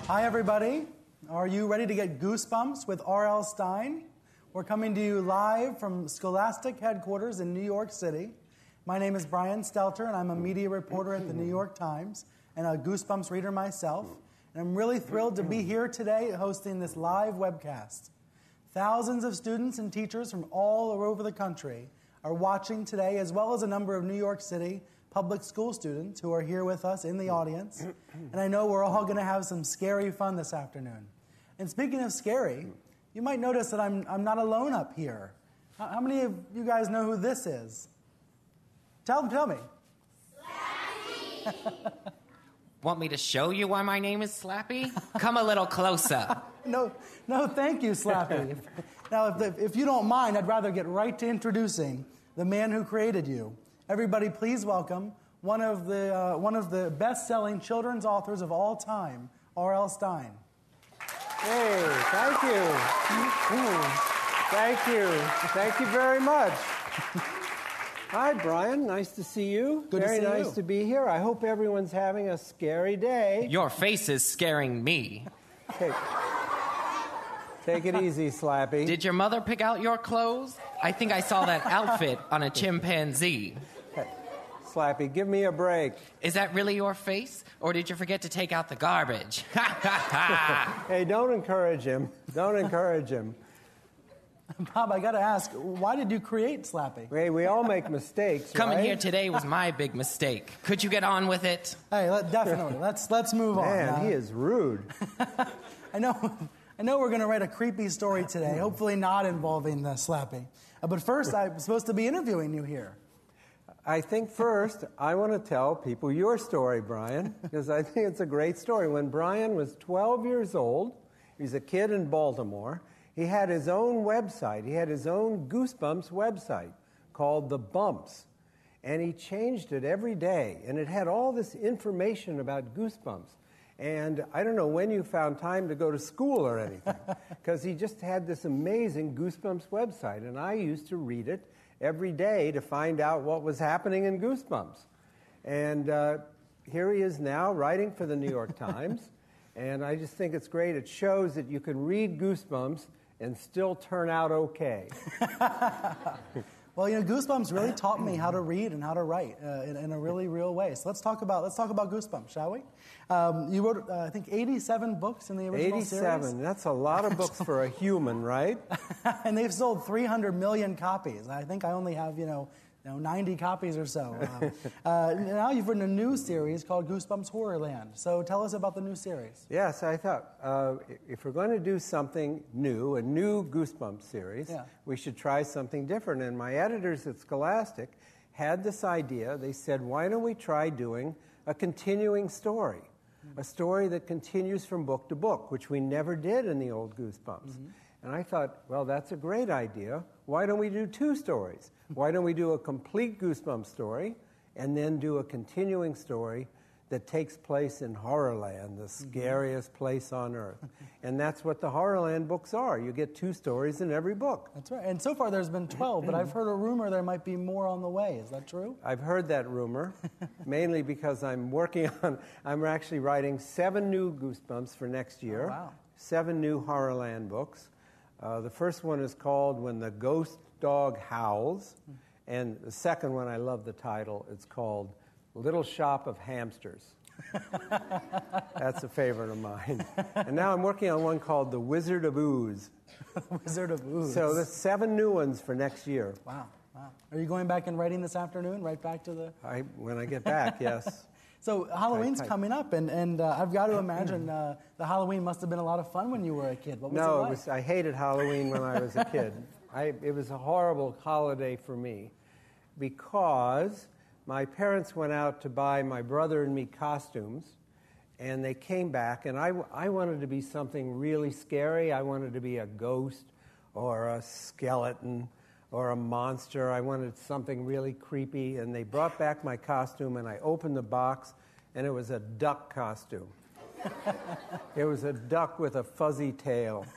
Hi, everybody. Are you ready to get goosebumps with R.L. Stine? We're coming to you live from Scholastic headquarters in New York City. My name is Brian Stelter, and I'm a media reporter at the New York Times and a Goosebumps reader myself. And I'm really thrilled to be here today hosting this live webcast. Thousands of students and teachers from all over the country are watching today, as well as a number of New York City public school students who are here with us in the audience. And I know we're all going to have some scary fun this afternoon. And speaking of scary, you might notice that I'm not alone up here. How many of you guys know who this is? Tell me. Slappy! Want me to show you why my name is Slappy? Come a little closer. No, thank you, Slappy. Now, if you don't mind, I'd rather get right to introducing the man who created you. Everybody, please welcome one of the best-selling children's authors of all time, R.L. Stine. Hey, thank you. Thank you. Thank you very much. Hi, Brian. Nice to see you. Very nice to be here. I hope everyone's having a scary day. Your face is scaring me. Take it easy, Slappy. Did your mother pick out your clothes? I think I saw that outfit on a chimpanzee. Hey, Slappy, give me a break. Is that really your face? Or did you forget to take out the garbage? Hey, don't encourage him. Don't encourage him. Bob, I got to ask, why did you create Slappy? Hey, we all make mistakes, Coming here today was my big mistake. Could you get on with it? Hey, definitely. Let's move on. Man, he is rude. I know we're going to write a creepy story today, hopefully not involving the Slappy. But first, I'm supposed to be interviewing you here. I think first, I want to tell people your story, Brian, because I think it's a great story. When Brian was 12 years old, he was a kid in Baltimore, he had his own website. He had his own Goosebumps website called The Bumps. And he changed it every day. And it had all this information about Goosebumps. And I don't know when you found time to go to school or anything, because he just had this amazing Goosebumps website. And I used to read it every day to find out what was happening in Goosebumps. And here he is now writing for the New York Times. And I just think it's great. It shows that you can read Goosebumps and still turn out okay. Well, Goosebumps really taught me how to read and how to write in a really real way. So let's talk about Goosebumps, shall we? You wrote, I think, 87 books in the original series. 87. That's a lot of books for a human, right? And they've sold 300 million copies. I think I only have, 90 copies or so. Now you've written a new series called Goosebumps Horrorland. So tell us about the new series. Yes, I thought if we're going to do something new, a new Goosebumps series, we should try something different. And my editors at Scholastic had this idea. They said, why don't we try doing a continuing story, a story that continues from book to book, which we never did in the old Goosebumps. Mm-hmm. And I thought, well, that's a great idea. Why don't we do two stories? Why don't we do a complete Goosebumps story and then do a continuing story that takes place in Horrorland, the scariest place on earth? And that's what the Horrorland books are. You get two stories in every book. That's right. And so far there's been 12, but I've heard a rumor there might be more on the way. Is that true? I've heard that rumor, mainly because I'm actually writing 7 new Goosebumps for next year. Oh, wow. 7 new Horrorland books. The first one is called When the Ghost Dog Howls, and the second one, I love the title, it's called Little Shop of Hamsters. That's a favorite of mine. And now I'm working on one called The Wizard of Ooze. Wizard of Ooze. So there's 7 new ones for next year. Wow. Are you going back and writing this afternoon, right back to the... When I get back, yes. So Halloween's coming up, and I've got to imagine the Halloween must have been a lot of fun when you were a kid. What was it like? I hated Halloween when I was a kid. It was a horrible holiday for me because my parents went out to buy my brother and me costumes, and they came back, and I wanted to be something really scary. I wanted to be a ghost or a skeleton or a monster. I wanted something really creepy, and they brought back my costume, and I opened the box, and it was a duck costume. It was a duck with a fuzzy tail.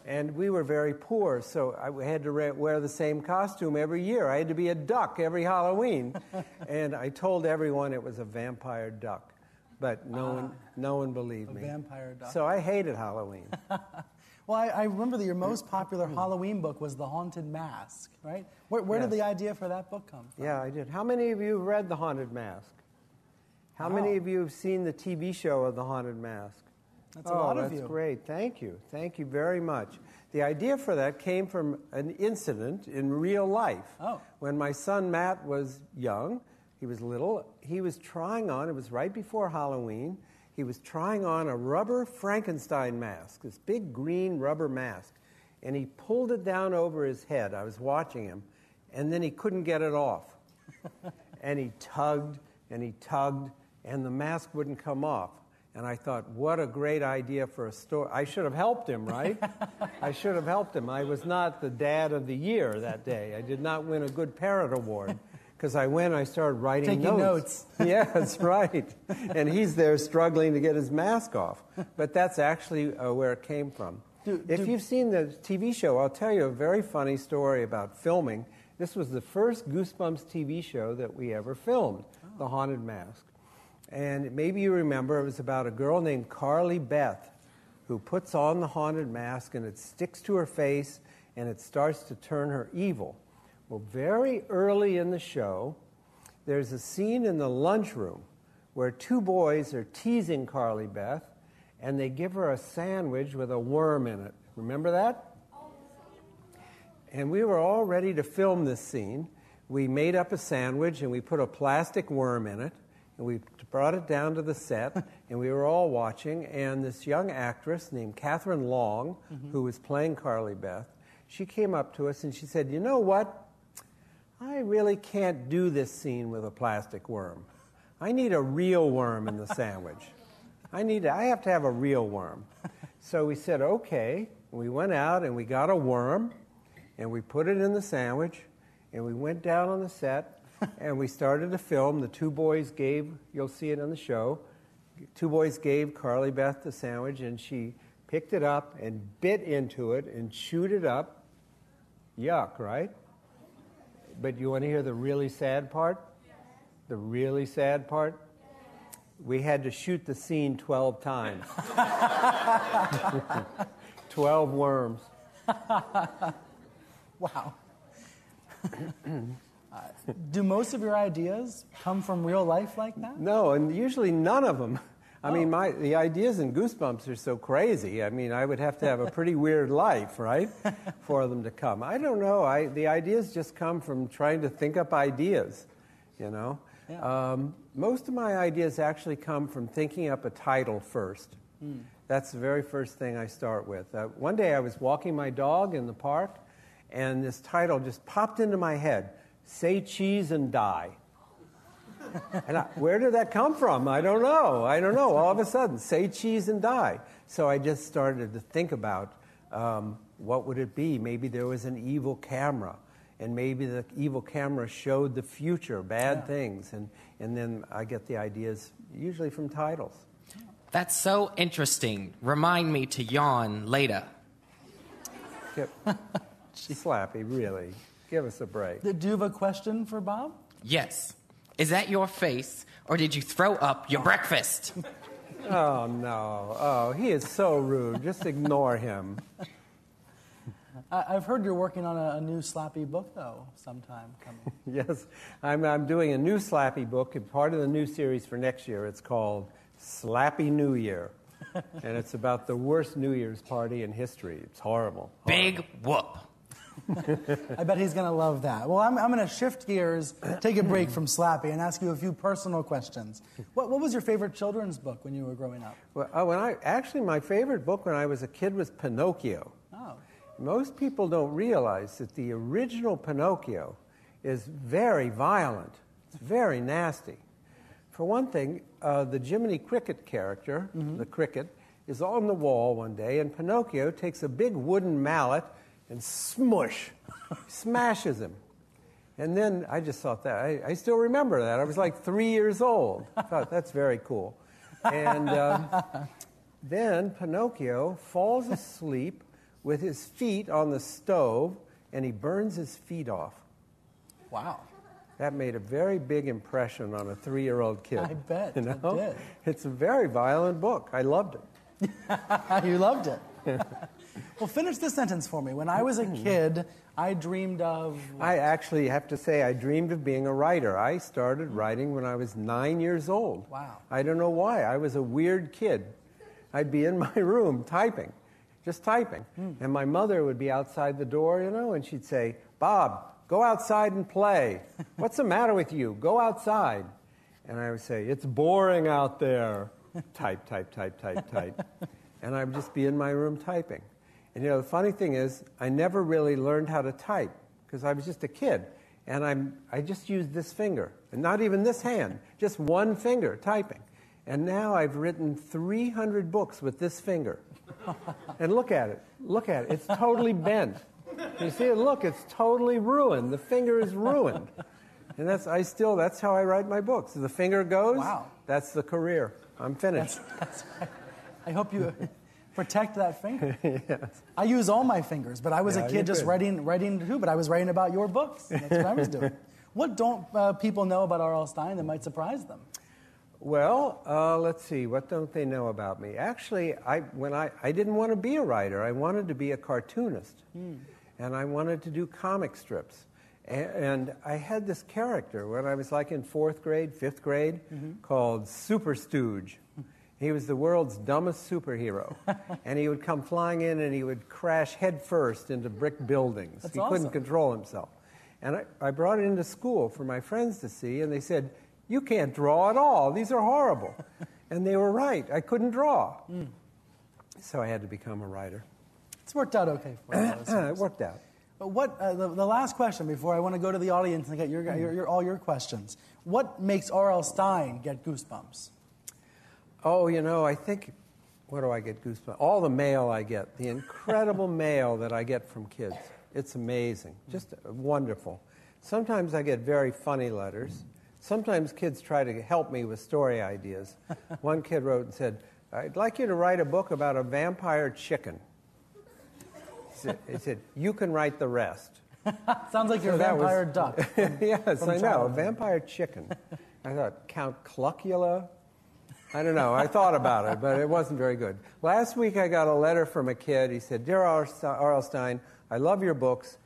And we were very poor, so I had to wear the same costume every year. I had to be a duck every Halloween. And I told everyone it was a vampire duck. but no one believed me. Vampire doctor. So I hated Halloween. Well, I remember that your most popular Halloween book was The Haunted Mask, right? Where did the idea for that book come from? Yeah, I did. How many of you have read The Haunted Mask? How many of you have seen the TV show of The Haunted Mask? That's a lot of you. That's great. Thank you. Thank you very much. The idea for that came from an incident in real life. Oh. When my son Matt was young, he was little, he was trying on, it was right before Halloween, he was trying on a rubber Frankenstein mask, this big green rubber mask. And he pulled it down over his head. I was watching him. And then he couldn't get it off. And he tugged, and the mask wouldn't come off. And I thought, what a great idea for a story. I should have helped him, right? I should have helped him. I was not the dad of the year that day. I did not win a good parent award because I started writing Taking notes. Yeah, that's right. And he's there struggling to get his mask off. But that's actually where it came from. If you've seen the TV show, I'll tell you a very funny story about filming. This was the first Goosebumps TV show that we ever filmed, The Haunted Mask. And maybe you remember it was about a girl named Carly Beth who puts on the haunted mask and it sticks to her face and it starts to turn her evil. Well, very early in the show, there's a scene in the lunchroom where two boys are teasing Carly Beth and they give her a sandwich with a worm in it. Remember that? And we were all ready to film this scene. We made up a sandwich and we put a plastic worm in it. And we brought it down to the set, and we were all watching, and this young actress named Catherine Long, who was playing Carly Beth, she came up to us and she said, you know what? I really can't do this scene with a plastic worm. I need a real worm in the sandwich. I have to have a real worm. So we said, okay. And we went out and we got a worm, and we put it in the sandwich, and we went down on the set, and we started to film. The two boys you'll see it on the show, two boys gave Carly Beth the sandwich, and she picked it up and bit into it and chewed it up. Yuck, right? But you want to hear the really sad part? The really sad part? We had to shoot the scene 12 times. 12 worms. Wow. Do most of your ideas come from real life like that? No, and usually none of them. I mean, the ideas in Goosebumps are so crazy. I mean, I would have to have a pretty weird life, right, for them to come. I don't know. The ideas just come from trying to think up ideas, you know. Yeah. Most of my ideas actually come from thinking up a title first. That's the very first thing I start with. One day I was walking my dog in the park, and this title just popped into my head. Say cheese and die. And where did that come from? I don't know. All of a sudden, say cheese and die. So I just started to think about what would it be? Maybe there was an evil camera, and maybe the evil camera showed the future, bad things. And then I get the ideas usually from titles. That's so interesting. Remind me to yawn later. Slappy, really. Give us a break. Do you have a question for Bob? Yes. Is that your face, or did you throw up your breakfast? Oh, no. Oh, he is so rude. Just ignore him. I've heard you're working on a new Slappy book, though, sometime coming. Yes. I'm doing a new Slappy book, and part of the new series for next year. It's called Slappy New Year. And it's about the worst New Year's party in history. It's horrible. Big whoop. I bet he's going to love that. Well, I'm going to shift gears, take a break from Slappy, and ask you a few personal questions. What was your favorite children's book when you were growing up? Well, my favorite book when I was a kid was Pinocchio. Oh. Most people don't realize that the original Pinocchio is very violent. It's very nasty. For one thing, the Jiminy Cricket character, the cricket, is on the wall one day, and Pinocchio takes a big wooden mallet and smashes him. And then I just thought that. I still remember that. I was like 3 years old. I thought, that's very cool. And then Pinocchio falls asleep with his feet on the stove, and he burns his feet off. Wow. That made a very big impression on a 3-year-old kid. I bet you know? it did. It's a very violent book. I loved it. You loved it. Well, finish this sentence for me. When I was a kid, I dreamed of... I actually have to say I dreamed of being a writer. I started writing when I was 9 years old. Wow. I don't know why. I was a weird kid. I'd be in my room typing, just typing. And my mother would be outside the door, you know, and she'd say, "Bob, go outside and play. What's the matter with you? Go outside." And I would say, "It's boring out there." Type, type, type, type, type. And I would just be in my room typing. And, you know, the funny thing is, I never really learned how to type because I was just a kid. And I just used this finger, and not even this hand, just one finger typing. And now I've written 300 books with this finger. And look at it. Look at it. It's totally bent. You see it? Look, it's totally ruined. The finger is ruined. And that's how I write my books. The finger goes, wow. That's the career. I'm finished. That's I hope you protect that finger. Yes. I use all my fingers, but I was a kid just writing too, but I was writing about your books. That's what I was doing. What don't people know about R.L. Stine that might surprise them? Well, let's see. What don't they know about me? Actually, I didn't want to be a writer. I wanted to be a cartoonist. And I wanted to do comic strips. And I had this character when I was like in 4th grade, 5th grade, called Super Stooge. He was the world's dumbest superhero. And he would come flying in and he would crash headfirst into brick buildings. That's he awesome. couldn't control himself. And I brought it into school for my friends to see, and they said, "You can't draw at all. These are horrible." And they were right. I couldn't draw. So I had to become a writer. It's worked out okay for you. It worked out. But what the last question before I want to go to the audience and get all your questions. What makes R.L. Stine get goosebumps? Oh, you know, I think, what do I get goosebumps? All the mail I get, the incredible mail that I get from kids. It's amazing, just wonderful. Sometimes I get very funny letters. Sometimes kids try to help me with story ideas. One kid wrote and said, "I'd like you to write a book about a vampire chicken." He said, "You can write the rest." Sounds like you're a vampire duck. Yes, I know, a vampire chicken. I thought, Count Cluckula? I don't know. I thought about it, but it wasn't very good. Last week I got a letter from a kid. He said, "Dear R.L. Stine, I love your books.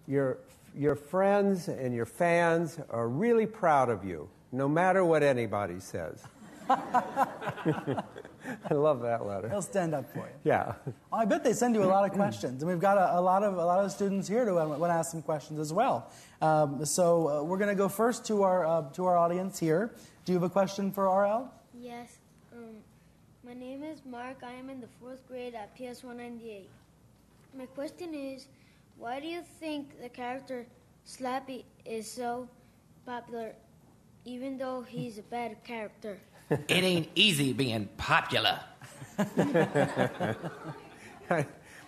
Your friends and your fans are really proud of you, no matter what anybody says." I love that letter. He'll stand up for you. Yeah. I bet they send you a lot of questions, and we've got a lot of students here who want to ask some questions as well. So we're going to go first to our audience here. Do you have a question for R.L.? Yes. My name is Mark. I am in the 4th grade at PS 198. My question is, why do you think the character Slappy is so popular, even though he's a bad character? It ain't easy being popular.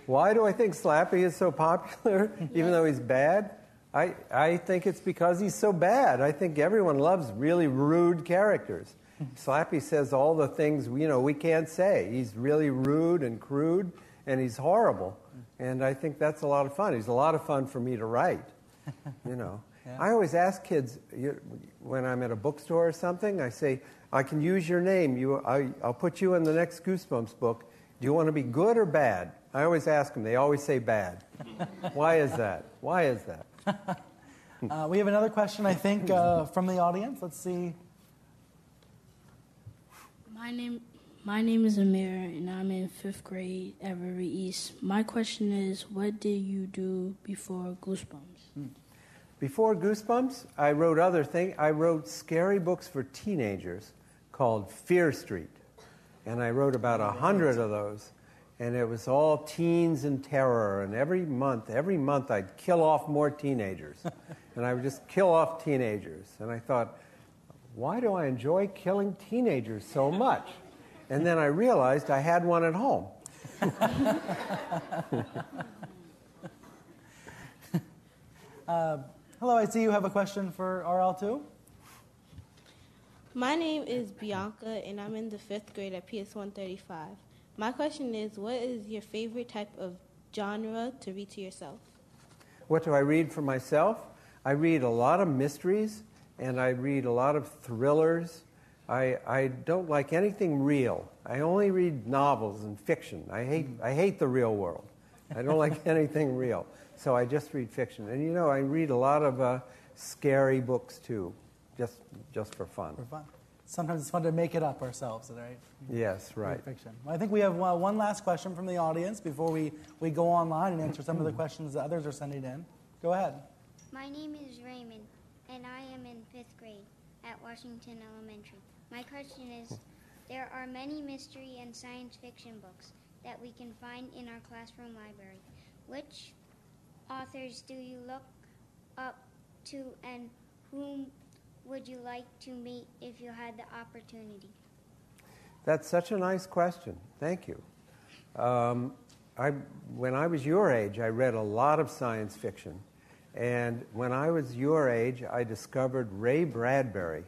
Why do I think Slappy is so popular, even though he's bad? I think it's because he's so bad. I think everyone loves really rude characters. Slappy says all the things we can't say. He's really rude and crude, and he's horrible. And I think that's a lot of fun. He's a lot of fun for me to write. Yeah. I always ask kids when I'm at a bookstore or something. I say, "I can use your name. I'll put you in the next Goosebumps book. Do you want to be good or bad?" I always ask them. They always say bad. Why is that? Why is that? We have another question, I think, from the audience. Let's see. My name is Amir, and I'm in 5th grade at River East. My question is, what did you do before Goosebumps? Before Goosebumps, I wrote other things. I wrote scary books for teenagers called Fear Street. And I wrote about 100 of those. And it was all teens and terror. And every month I'd kill off more teenagers. And I would just kill off teenagers. And I thought, why do I enjoy killing teenagers so much? And then I realized I had one at home. Hello, I see you have a question for RL too. My name is Bianca, and I'm in the 5th grade at PS 135. My question is, what is your favorite type of genre to read to yourself? What do I read for myself? I read a lot of mysteries and I read a lot of thrillers. I don't like anything real. I only read novels and fiction. I hate the real world. I don't like anything real. So I just read fiction. And, you know, I read a lot of scary books, too, just for fun. For fun. Sometimes it's fun to make it up ourselves, right? Yes, right. Fiction. Well, I think we have one last question from the audience before we go online and answer some of the questions that others are sending in. Go ahead. My name is Raymond, and I am in 5th grade at Washington Elementary. My question is, there are many mystery and science fiction books that we can find in our classroom library. Which authors do you look up to, and whom would you like to meet if you had the opportunity? That's such a nice question. Thank you. When I was your age, I read a lot of science fiction. And when I was your age, I discovered Ray Bradbury,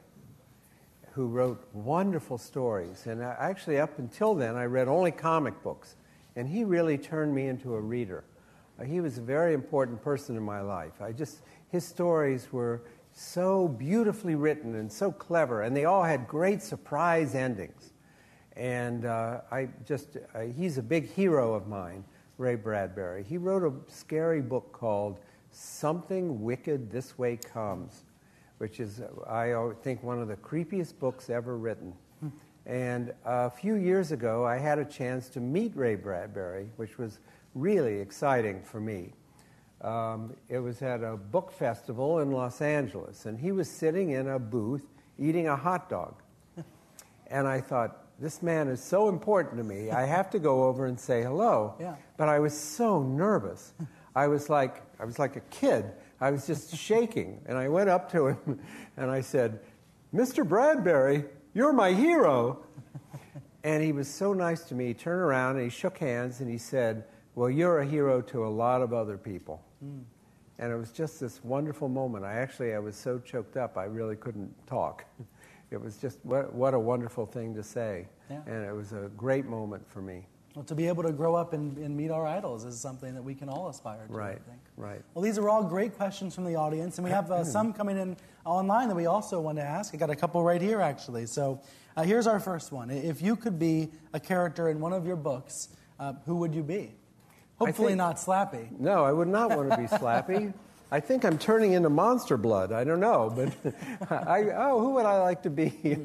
who wrote wonderful stories. And actually, up until then, I read only comic books. And he really turned me into a reader. He was a very important person in my life. His stories were so beautifully written and so clever, and they all had great surprise endings. And he's a big hero of mine, Ray Bradbury. He wrote a scary book called Something Wicked This Way Comes, which is, I think, one of the creepiest books ever written. And a few years ago, I had a chance to meet Ray Bradbury, which was really exciting for me. It was at a book festival in Los Angeles, and he was sitting in a booth eating a hot dog. And I thought, this man is so important to me, I have to go over and say hello. Yeah. But I was so nervous. I was like a kid. I was just shaking. And I went up to him and I said, Mr. Bradbury, you're my hero. And he was so nice to me. He turned around and he shook hands and he said, well, you're a hero to a lot of other people. And it was just this wonderful moment. I was so choked up, I really couldn't talk. It was just, what a wonderful thing to say. Yeah. And it was a great moment for me. Well, to be able to grow up and meet our idols is something that we can all aspire to, Right, I think. right. Well, these are all great questions from the audience, and we have some coming in online that we also want to ask. I got a couple right here, actually. So here's our first one. If you could be a character in one of your books, who would you be? Hopefully not Slappy. No, I would not want to be Slappy. I think I'm turning into Monster Blood. I don't know, but who would I like to be?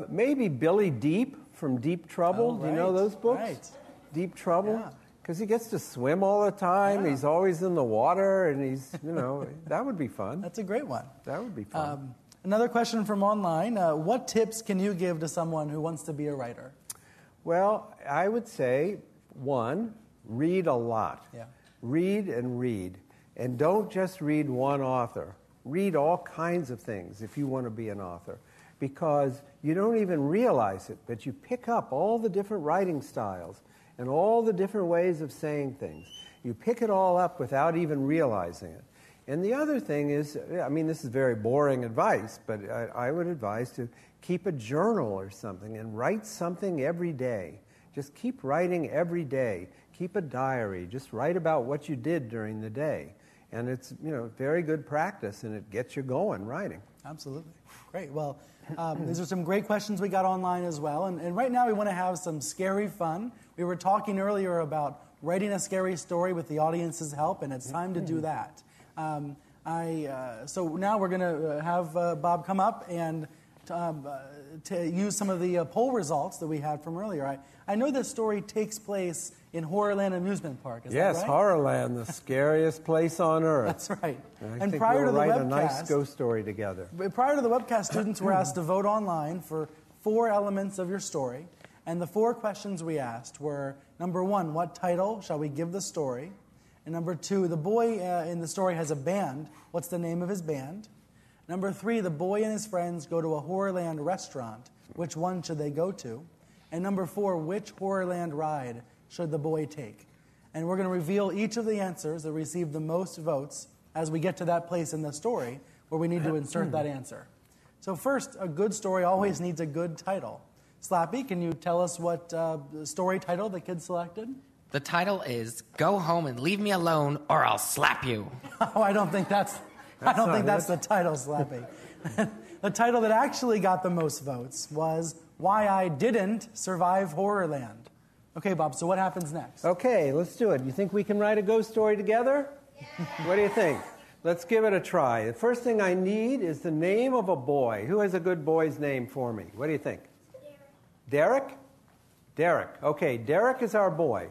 Maybe Billy Deep from Deep Trouble. Oh, right. Do you know those books? Right. Deep Trouble? Yeah. Because he gets to swim all the time. Yeah. He's always in the water, and he's, that would be fun. That's a great one. That would be fun. Another question from online. What tips can you give to someone who wants to be a writer? Well, I would say, one, read a lot. Yeah. Read and read. And don't just read one author. Read all kinds of things if you want to be an author. Because you don't even realize it, but you pick up all the different writing styles and all the different ways of saying things. You pick it all up without even realizing it. And the other thing is, this is very boring advice, but I would advise to keep a journal or something and write something every day. Just keep writing every day. Keep a diary. Just write about what you did during the day. And it's, very good practice, and it gets you going writing. Absolutely. Great. Well, these are some great questions we got online as well. And right now we want to have some scary fun. We were talking earlier about writing a scary story with the audience's help, and it's time to do that. So now we're going to have Bob come up and to use some of the poll results that we had from earlier. I know this story takes place in Horrorland Amusement Park. Is that right? Yes, Horrorland, the scariest place on earth. That's right. I think we'll write a nice ghost story together. Prior to the webcast, students were asked to vote online for 4 elements of your story. And the 4 questions we asked were, number 1, what title shall we give the story? And number 2, the boy in the story has a band. What's the name of his band? Number 3, the boy and his friends go to a Horrorland restaurant. Which one should they go to? And number 4, which Horrorland ride should the boy take? And we're going to reveal each of the answers that received the most votes as we get to that place in the story where we need to insert that answer. So first, a good story always needs a good title. Slappy, can you tell us what story title the kids selected? The title is Go Home and Leave Me Alone or I'll Slap You. Oh, I don't think that's I don't think that's the title, Slappy. The title that actually got the most votes was Why I Didn't Survive Horrorland. Okay, Bob, so what happens next? Okay, let's do it. You think we can write a ghost story together? Yeah. What do you think? Let's give it a try. The first thing I need is the name of a boy. Who has a good boy's name for me? What do you think? Derek? Derek. Okay, Derek is our boy.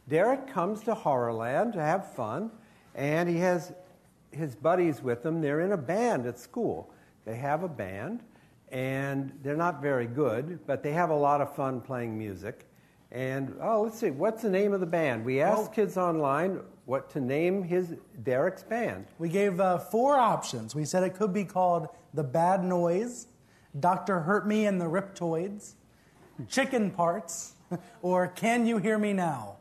Derek comes to Horrorland to have fun, and he has his buddies with him. They're in a band at school. They have a band, and they're not very good, but they have a lot of fun playing music. And, let's see, what's the name of the band? We asked kids online what to name Derek's band. We gave 4 options. We said it could be called The Bad Noise, Dr. Hurt Me and the Riptoids, Chicken Parts, or Can You Hear Me Now?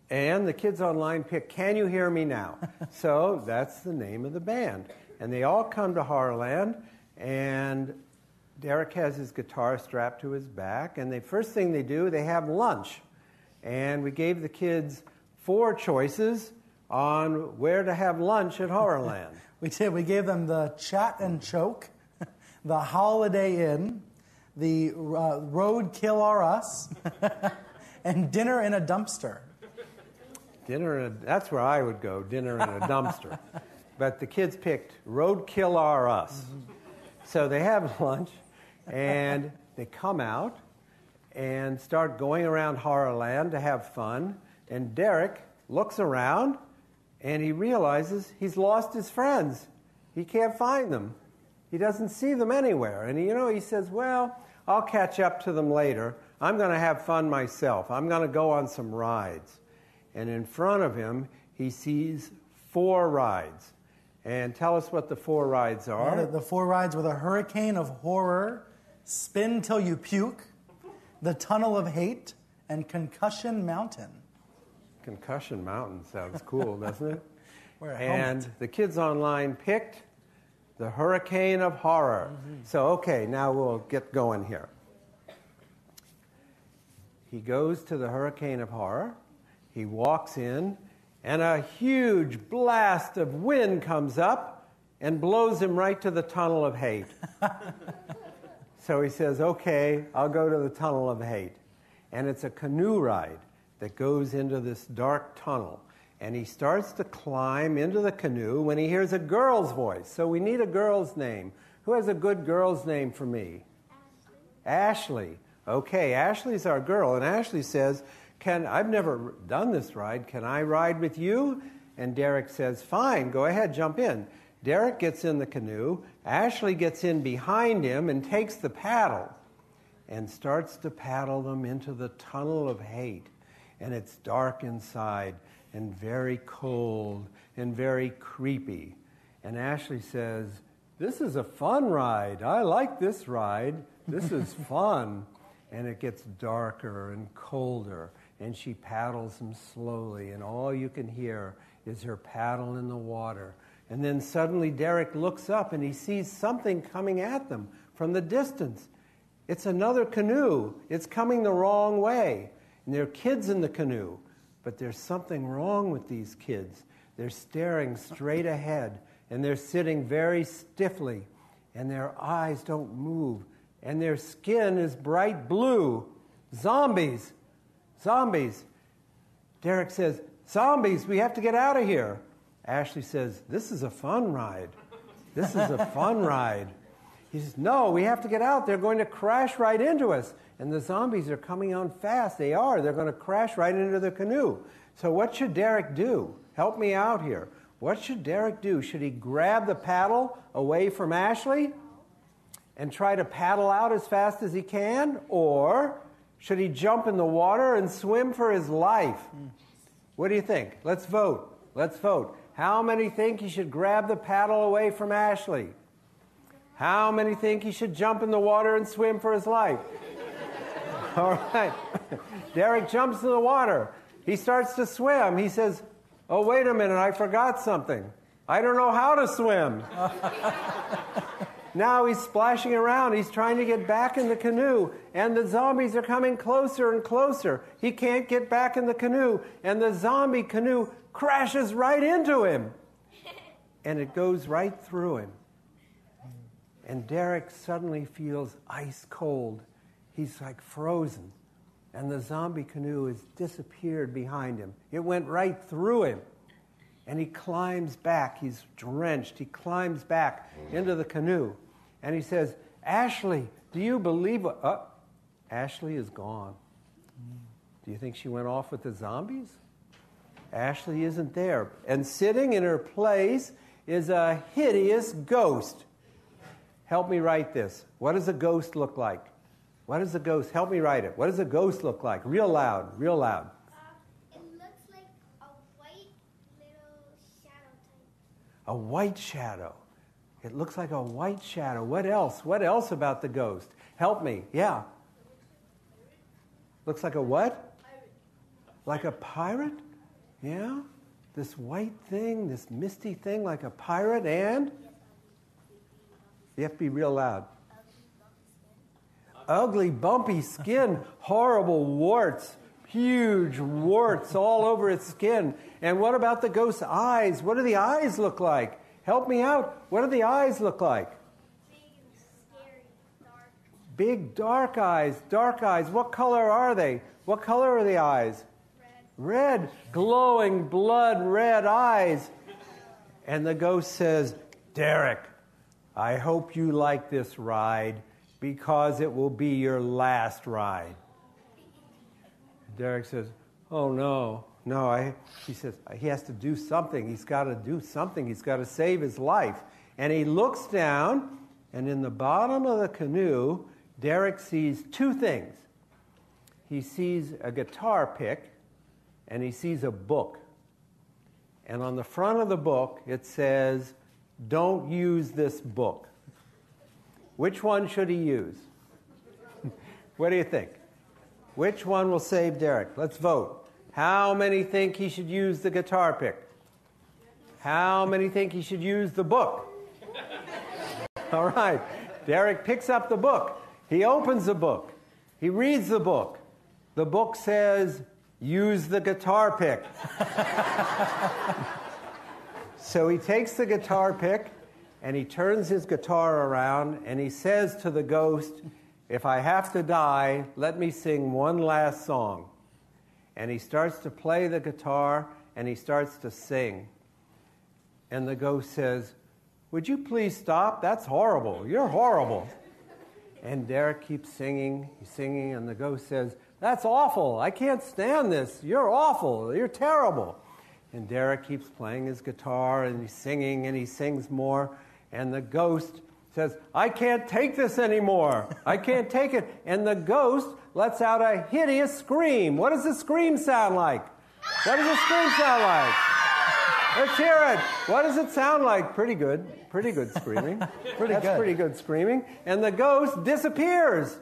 And the kids online picked Can You Hear Me Now? So that's the name of the band. And they all come to Horrorland, and Derek has his guitar strapped to his back, and the first thing they do, they have lunch. And we gave the kids 4 choices on where to have lunch at Horrorland. We did. We gave them the Chat and Choke, the Holiday Inn, the Roadkill R Us, and Dinner in a Dumpster. That's where I would go, dinner in a dumpster. But the kids picked Roadkill R Us. So they have lunch, and they come out and start going around Horrorland to have fun. And Derek looks around, and he realizes he's lost his friends. He can't find them. He doesn't see them anywhere. And, he says, well, I'll catch up to them later. I'm going to have fun myself. I'm going to go on some rides. And in front of him, he sees 4 rides. And tell us what the 4 rides are. The 4 rides were the Hurricane of Horror, Spin Till You Puke, the Tunnel of Hate, and Concussion Mountain. Concussion Mountain sounds cool, doesn't it? And the kids online picked the Hurricane of Horror. Mm-hmm. So, okay, now we'll get going here. He goes to the Hurricane of Horror. He walks in, and a huge blast of wind comes up and blows him right to the Tunnel of Hate. So he says, okay, I'll go to the Tunnel of Hate. And it's a canoe ride that goes into this dark tunnel. And he starts to climb into the canoe when he hears a girl's voice. So we need a girl's name. Who has a good girl's name for me? Ashley. Okay, Ashley's our girl. And Ashley says, I've never done this ride. Can I ride with you? And Derek says, fine, go ahead, jump in. Derek gets in the canoe. Ashley gets in behind him and takes the paddle and starts to paddle them into the Tunnel of Hate. And it's dark inside and very cold and very creepy. And Ashley says, this is a fun ride. I like this ride. This is fun. And it gets darker and colder. And she paddles them slowly, and all you can hear is her paddle in the water. And then suddenly Derek looks up, and he sees something coming at them from the distance. It's another canoe. It's coming the wrong way. And there are kids in the canoe. But there's something wrong with these kids. They're staring straight ahead, and they're sitting very stiffly, and their eyes don't move, and their skin is bright blue. Zombies. Zombies. Derek says, zombies, we have to get out of here. Ashley says, this is a fun ride. This is a fun ride. He says, no, we have to get out. They're going to crash right into us. And the zombies are coming on fast. They are. They're going to crash right into the canoe. So what should Derek do? Help me out here. What should Derek do? Should he grab the paddle away from Ashley and try to paddle out as fast as he can? Or should he jump in the water and swim for his life? What do you think? Let's vote. Let's vote. How many think he should grab the paddle away from Ashley? How many think he should jump in the water and swim for his life? All right. Derek jumps in the water. He starts to swim. He says, oh, wait a minute, I forgot something. I don't know how to swim. Now he's splashing around. He's trying to get back in the canoe, and the zombies are coming closer and closer. He can't get back in the canoe, and the zombie canoe crashes right into him. and it goes right through him. And Derek suddenly feels ice cold. He's like frozen. And the zombie canoe has disappeared behind him. It went right through him. And he climbs back. He's drenched. He climbs back into the canoe. And he says, Ashley, do you believe what... Ashley is gone. Do you think she went off with the zombies? Ashley isn't there. And sitting in her place is a hideous ghost. Help me write this. What does a ghost look like? What is a ghost? Help me write it. What does a ghost look like? Real loud, real loud. It looks like a white little shadow type. A white shadow. It looks like a white shadow. What else? What else about the ghost? Help me. Yeah. Looks like a what? Pirate. Like a pirate? Yeah. This white thing, this misty thing like a pirate, and? You have to be real loud. Ugly, bumpy skin, horrible warts, huge warts all over its skin. And what about the ghost's eyes? What do the eyes look like? Help me out. What do the eyes look like? Big and scary, dark. Big, dark eyes, dark eyes. What color are they? What color are the eyes? Red. Red, glowing, blood red eyes. And the ghost says, Derek, I hope you like this ride because it will be your last ride. Derek says, oh, no. He says, he has to do something. He's got to do something. He's got to save his life. And he looks down, and in the bottom of the canoe, Derek sees two things. He sees a guitar pick, and he sees a book. And on the front of the book, it says, don't use this book. Which one should he use? What do you think? Which one will save Derek? Let's vote. How many think he should use the guitar pick? How many think he should use the book? All right. Derek picks up the book. He opens the book. He reads the book. The book says, use the guitar pick. So he takes the guitar pick, and he turns his guitar around, and he says to the ghost, if I have to die, let me sing one last song. And he starts to play the guitar, and he starts to sing. And the ghost says, would you please stop? That's horrible. You're horrible. And Derek keeps singing, he's singing, and the ghost says, that's awful. I can't stand this. You're awful. You're terrible. And Derek keeps playing his guitar, and he's singing, and he sings more. And the ghost says, I can't take this anymore. I can't take it. And the ghost lets out a hideous scream. What does the scream sound like? What does the scream sound like? Let's hear it. What does it sound like? Pretty good. Pretty good screaming. That's pretty good screaming. And the ghost disappears.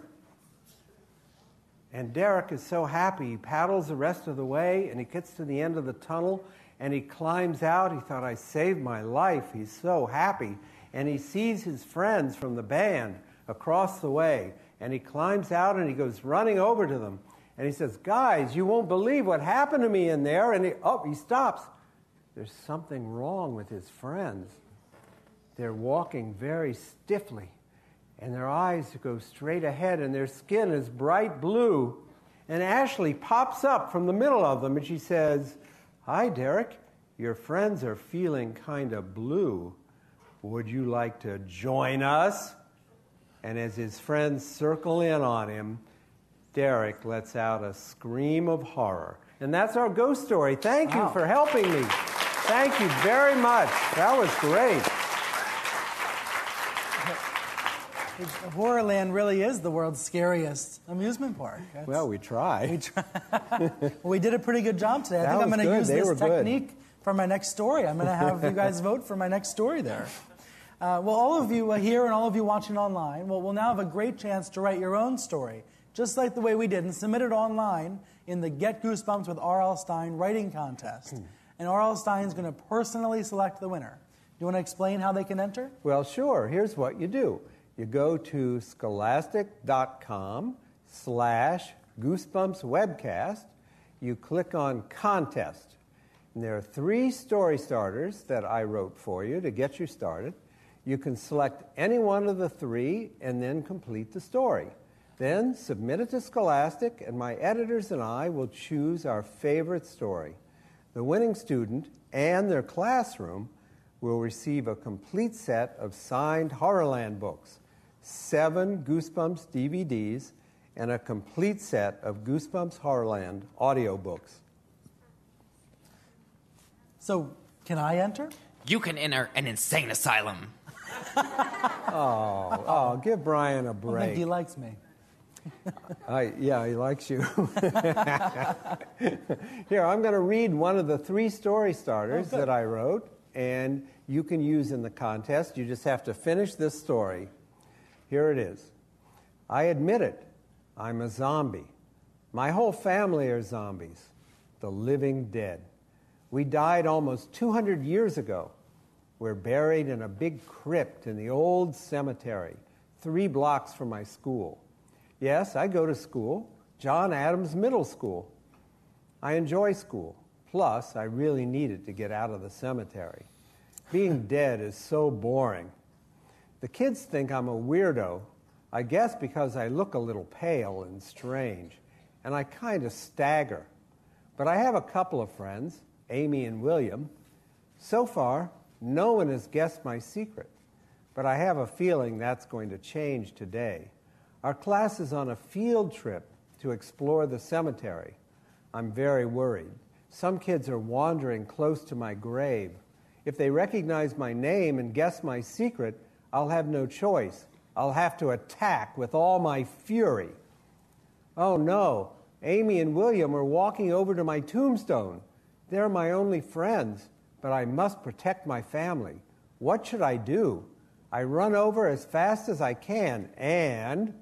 And Derek is so happy. He paddles the rest of the way, and he gets to the end of the tunnel, and he climbs out. He thought, I saved my life. He's so happy. And he sees his friends from the band across the way. And he climbs out, and he goes running over to them. And he says, guys, you won't believe what happened to me in there. And he stops. There's something wrong with his friends. They're walking very stiffly. And their eyes go straight ahead, and their skin is bright blue. And Ashley pops up from the middle of them, and she says, hi, Derek. Your friends are feeling kind of blue. Would you like to join us? And as his friends circle in on him, Derek lets out a scream of horror. And that's our ghost story. Thank you for helping me. Thank you very much. That was great. Horrorland really is the world's scariest amusement park. Well, we try. Well, we did a pretty good job today. I think I'm going to use this technique for my next story. I'm going to have you guys vote for my next story there. Well, all of you here and all of you watching online, we'll now have a great chance to write your own story, just like the way we did, and submit it online in the Get Goosebumps with R.L. Stine writing contest. And R.L. Stine is going to personally select the winner. Do you want to explain how they can enter? Well, sure. Here's what you do. You go to scholastic.com/Goosebumps Webcast. You click on Contest. And there are 3 story starters that I wrote for you to get you started. You can select any one of the 3 and then complete the story. Then submit it to Scholastic, and my editors and I will choose our favorite story. The winning student and their classroom will receive a complete set of signed Horrorland books, 7 Goosebumps DVDs, and a complete set of Goosebumps Horrorland audiobooks. So, can I enter? You can enter an insane asylum. Oh, give Brian a I break. think he likes me. Yeah, he likes you. Here, I'm going to read one of the 3 story starters that I wrote, and you can use in the contest. You just have to finish this story. Here it is. I admit it. I'm a zombie. My whole family are zombies, the living dead. We died almost 200 years ago. We're buried in a big crypt in the old cemetery, 3 blocks from my school. Yes, I go to school, John Adams Middle School. I enjoy school. Plus, I really needed to get out of the cemetery. Being dead is so boring. The kids think I'm a weirdo, I guess because I look a little pale and strange, and I kind of stagger. But I have a couple of friends, Amy and William. So far, no one has guessed my secret, but I have a feeling that's going to change today. Our class is on a field trip to explore the cemetery. I'm very worried. Some kids are wandering close to my grave. If they recognize my name and guess my secret, I'll have no choice. I'll have to attack with all my fury. Oh no, Amy and William are walking over to my tombstone. They're my only friends, but I must protect my family. What should I do? I run over as fast as I can, and...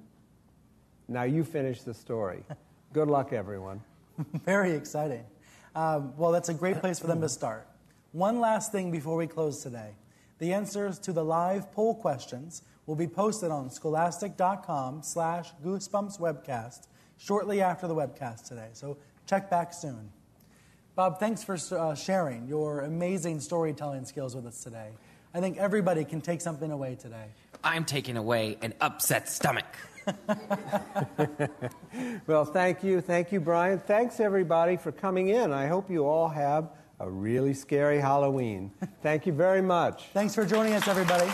Now you finish the story. Good luck, everyone. Very exciting. Well, that's a great place for them to start. One last thing before we close today. The answers to the live poll questions will be posted on scholastic.com/goosebumpswebcast shortly after the webcast today. So check back soon. Bob, thanks for sharing your amazing storytelling skills with us today. I think everybody can take something away today. I'm taking away an upset stomach. Well, thank you. Thank you, Brian. Thanks, everybody, for coming in. I hope you all have a really scary Halloween. Thank you very much. Thanks for joining us, everybody.